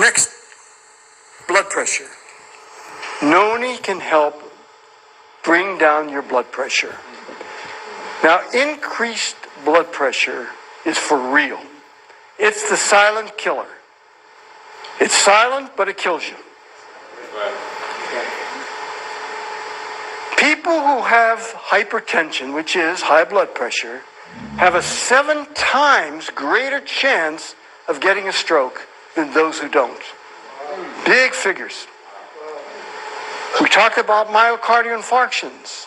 Next, blood pressure. Noni can help bring down your blood pressure. Now, increased blood pressure is for real. It's the silent killer. It's silent, but it kills you. People who have hypertension, which is high blood pressure, have a 7 times greater chance of getting a stroke than those who don't. Big figures. We talk about myocardial infarctions.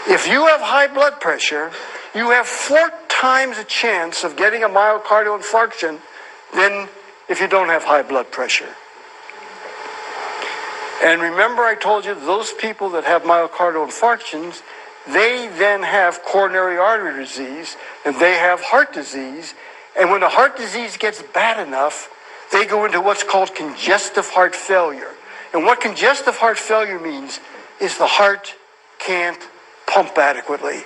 If you have high blood pressure, you have 4 times a chance of getting a myocardial infarction than if you don't have high blood pressure. And remember I told you those people that have myocardial infarctions, they then have coronary artery disease and they have heart disease. And when the heart disease gets bad enough, they go into what's called congestive heart failure. And what congestive heart failure means is the heart can't pump adequately.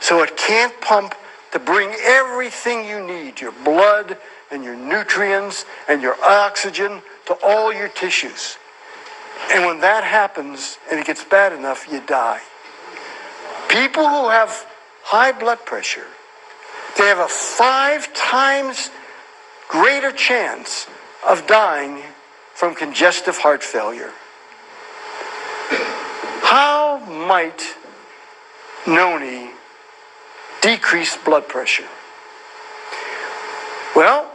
So it can't pump to bring everything you need, your blood and your nutrients and your oxygen to all your tissues. And when that happens and it gets bad enough, you die. People who have high blood pressure, they have a 5 times greater chance of dying from congestive heart failure. How might Noni decrease blood pressure? Well,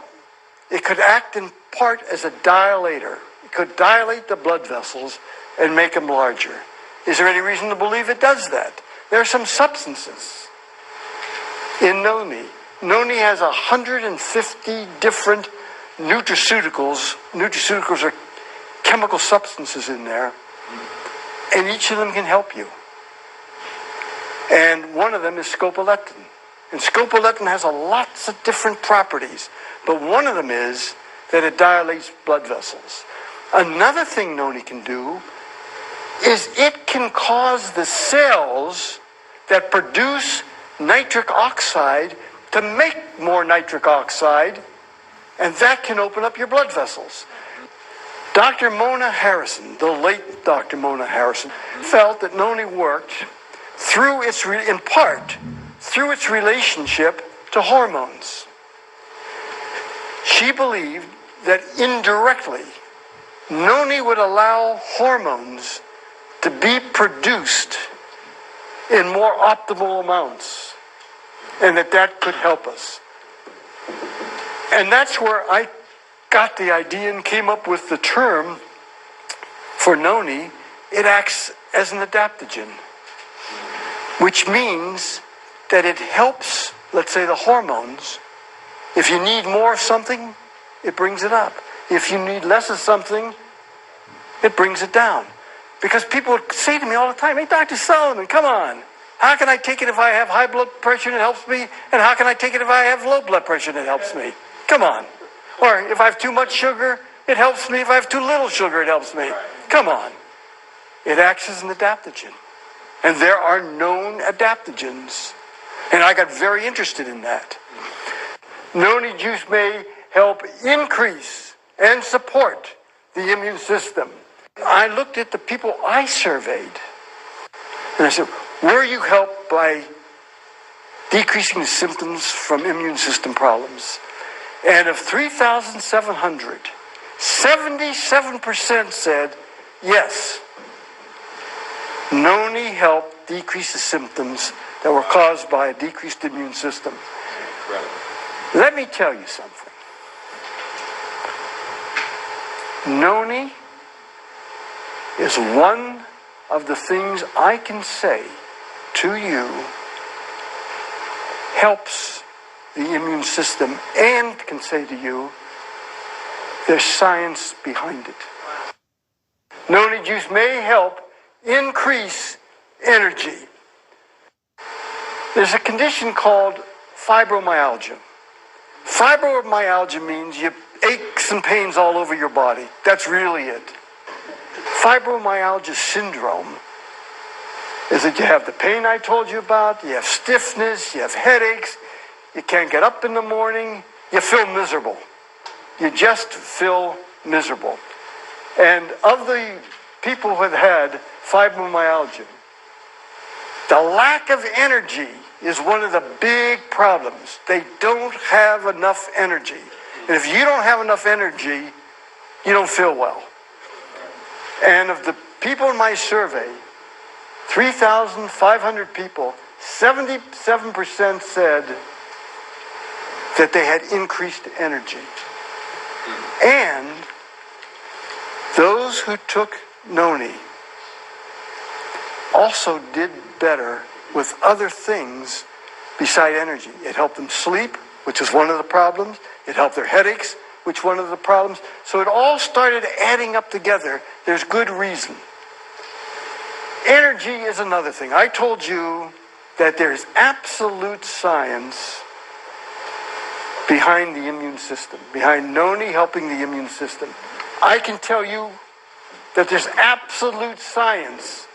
it could act in part as a dilator. It could dilate the blood vessels and make them larger. Is there any reason to believe it does that? There are some substances in Noni. Noni has 150 different nutraceuticals. Nutraceuticals are chemical substances in there, and each of them can help you. And one of them is scopolamine. And scopolamine has lots of different properties, but one of them is that it dilates blood vessels. Another thing Noni can do is it can cause the cells that produce nitric oxide to make more nitric oxide, and that can open up your blood vessels. Dr. Mona Harrison, the late Dr. Mona Harrison, felt that Noni worked in part through its relationship to hormones. She believed that indirectly, Noni would allow hormones to be produced in more optimal amounts, and that could help us. And that's where I got the idea and came up with the term for Noni. It acts as an adaptogen, which means that it helps, let's say, the hormones. If you need more of something, it brings it up. If you need less of something, it brings it down. Because people would say to me all the time, "Hey, Dr. Solomon, come on. How can I take it if I have high blood pressure and it helps me? And how can I take it if I have low blood pressure and it helps me? Come on. Or if I have too much sugar, it helps me. If I have too little sugar, it helps me. Come on." It acts as an adaptogen. And there are known adaptogens. And I got very interested in that. Noni juice may help increase and support the immune system. I looked at the people I surveyed, and I said, were you helped by decreasing the symptoms from immune system problems? And of 3,700, 77% said, yes, Noni helped decrease the symptoms that were caused by a decreased immune system. Incredible. Let me tell you something. Noni is one of the things I can say to you helps the immune system, and can say to you there's science behind it. Noni juice may help increase energy. There's a condition called fibromyalgia. Fibromyalgia means you aches and pains all over your body. That's really it. Fibromyalgia syndrome is that you have the pain I told you about, you have stiffness, you have headaches, you can't get up in the morning, you feel miserable. you just feel miserable. And of the people who have had fibromyalgia, the lack of energy is one of the big problems. They don't have enough energy. And if you don't have enough energy, you don't feel well. And of the people in my survey, 3,500 people, 77% said that they had increased energy. And those who took Noni also did better with other things beside energy. It helped them sleep, which is one of the problems. It helped their headaches, which is one of the problems. So it all started adding up together. There's good reason. Energy is another thing. I told you that there's absolute science behind the immune system, behind Noni helping the immune system. I can tell you that there's absolute science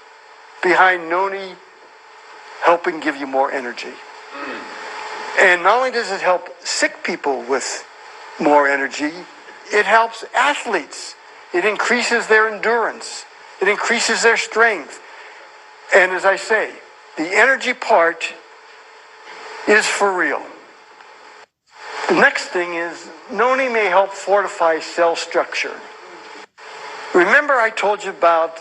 behind Noni helping give you more energy. And not only does it help sick people with more energy, it helps athletes. It increases their endurance. It increases their strength. And as I say, the energy part is for real. The next thing is Noni may help fortify cell structure. Remember I told you about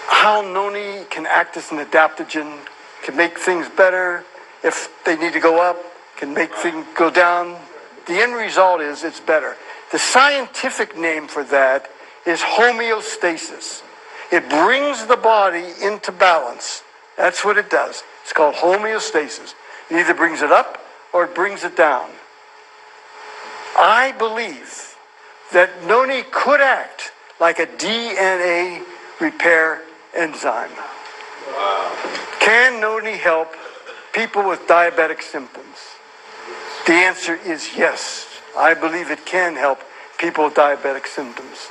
how Noni can act as an adaptogen, can make things better. If they need to go up, can make things go down. The end result is it's better. The scientific name for that is homeostasis. It brings the body into balance. That's what it does. It's called homeostasis. It either brings it up or it brings it down. I believe that Noni could act like a DNA repair enzyme. Wow. Can Noni help people with diabetic symptoms? The answer is yes. I believe it can help people with diabetic symptoms.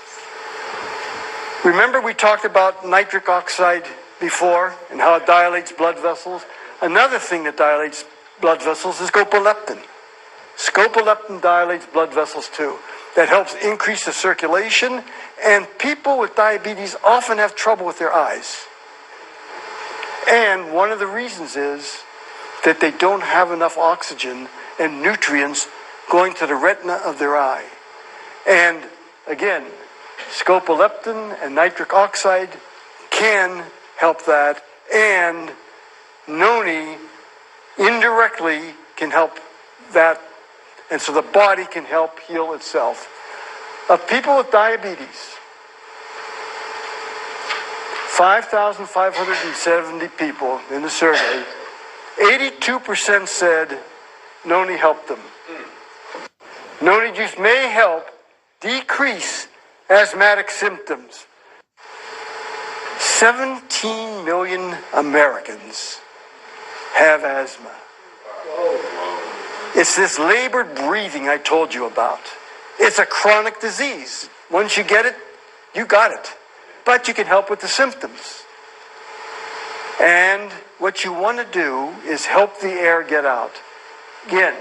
Remember we talked about nitric oxide before and how it dilates blood vessels? Another thing that dilates blood vessels is scopoleptin. Scopoleptin dilates blood vessels too. That helps increase the circulation, and people with diabetes often have trouble with their eyes. And one of the reasons is that they don't have enough oxygen and nutrients going to the retina of their eye. And again, scopoleptin and nitric oxide can help that, and Noni indirectly can help that, and so the body can help heal itself. Of people with diabetes, 5,570 people in the survey, 82% said Noni helped them. Noni juice may help decrease asthmatic symptoms. 17 million Americans have asthma. It's this labored breathing I told you about. It's a chronic disease. Once you get it, you got it. But you can help with the symptoms. And what you want to do is help the air get out. Again,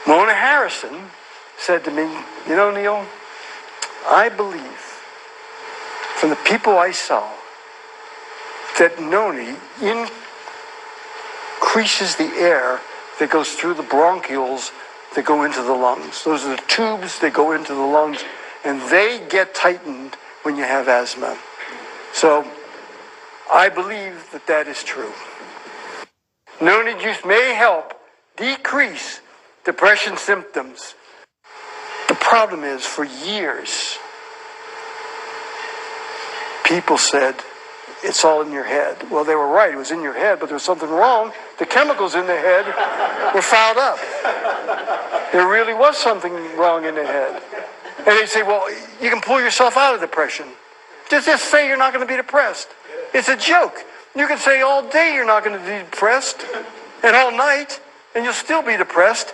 Mona Harrison said to me, you know, Neil, I believe from the people I saw that Noni increases the air that goes through the bronchioles that go into the lungs. Those are the tubes that go into the lungs, and they get tightened when you have asthma. So I believe that that is true. Noni juice may help decrease depression symptoms. The problem is, for years, people said, it's all in your head. Well, they were right. It was in your head, but there was something wrong. The chemicals in the head were fouled up. There really was something wrong in the head. And they say, well, you can pull yourself out of depression. Just say you're not going to be depressed. It's a joke. You can say all day you're not going to be depressed, and all night, and you'll still be depressed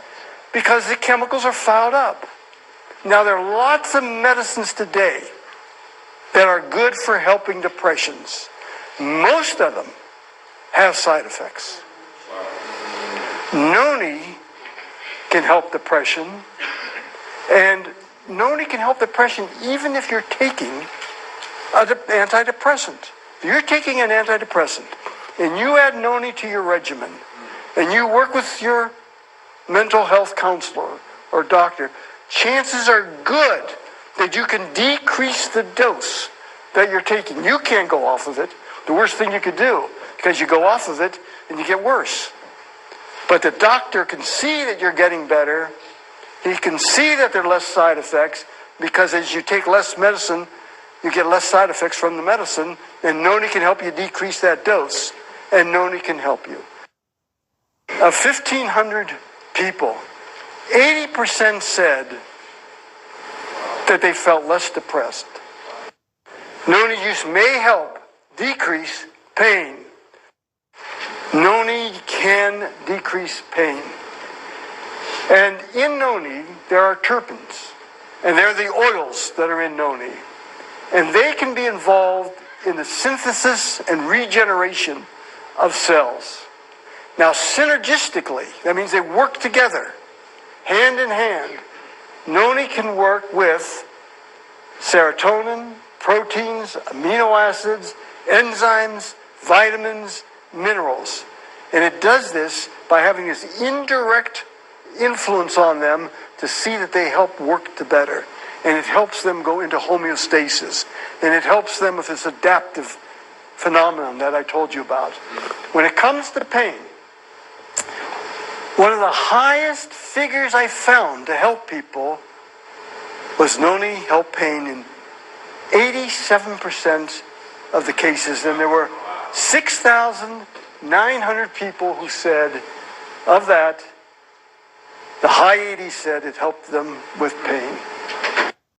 because the chemicals are fouled up. Now, there are lots of medicines today that are good for helping depressions. Most of them have side effects. Noni can help depression. And Noni can help depression even if you're taking an antidepressant. If you're taking an antidepressant and you add Noni to your regimen and you work with your mental health counselor or doctor, chances are good that you can decrease the dose that you're taking. You can't go off of it. The worst thing you could do, because you go off of it and you get worse. But the doctor can see that you're getting better. He can see that there are less side effects, because as you take less medicine, you get less side effects from the medicine, and Noni can help you decrease that dose, and Noni can help you. Of 1,500 people, 80% said that they felt less depressed. Noni use may help decrease pain. Noni can decrease pain. And in Noni, there are terpenes, and they're the oils that are in Noni. And they can be involved in the synthesis and regeneration of cells. Now, synergistically, that means they work together, hand in hand. Noni can work with serotonin, proteins, amino acids, enzymes, vitamins, minerals. And it does this by having this indirect influence on them to see that they help work to better. And it helps them go into homeostasis. And it helps them with this adaptive phenomenon that I told you about. When it comes to pain, one of the highest figures I found to help people was Noni helped pain in 87% of the cases. And there were 6,900 people who said, of that, the high 80s said it helped them with pain.